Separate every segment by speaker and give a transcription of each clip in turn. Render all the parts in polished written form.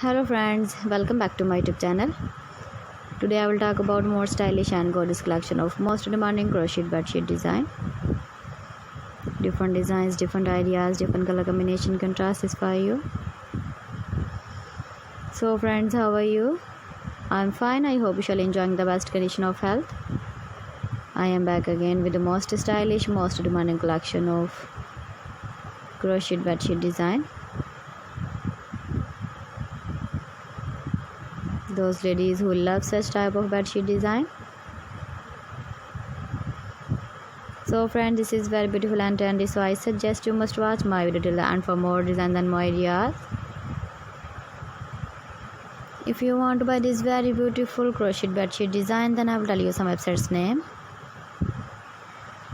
Speaker 1: Hello friends, welcome back to my YouTube channel. Today I will talk about more stylish and gorgeous collection of most demanding crochet bedsheet design. Different designs, different ideas, different color combination can satisfy you. So friends, how are you? I'm fine. I hope you shall enjoying the best condition of health. I am back again with the most stylish, most demanding collection of crochet bedsheet design. Those ladies who love such type of bedsheet design. So friends, this is very beautiful and trendy, so I suggest you must watch my video till the end for more design and more ideas. If you want to buy this very beautiful crochet bedsheet design, then I will tell you some websites name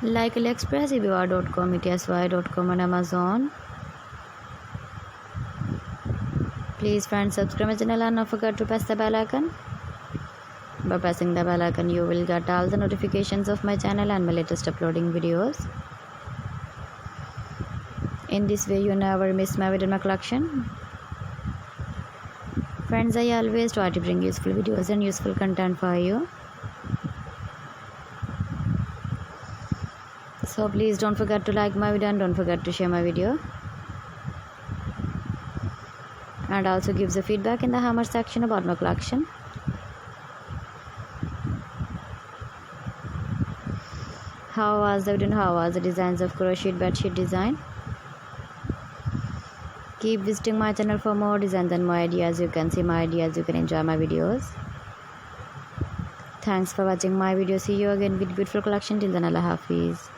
Speaker 1: like AliExpress, ebay.com, etsy.com and Amazon. Please friends, subscribe my channel and don't forget to press the bell icon. By pressing the bell icon, you will get all the notifications of my channel and my latest uploading videos. In this way, you never miss my video in my collection. Friends, I always try to bring useful videos and useful content for you. So please don't forget to like my video and don't forget to share my video. And also give the feedback in the hammer section about my collection. How was the video and how was the designs of crochet bedsheet design? Keep visiting my channel for more designs and more ideas. You can see my ideas, you can enjoy my videos. Thanks for watching my video. See you again with beautiful collection. Till then, Allah Hafiz.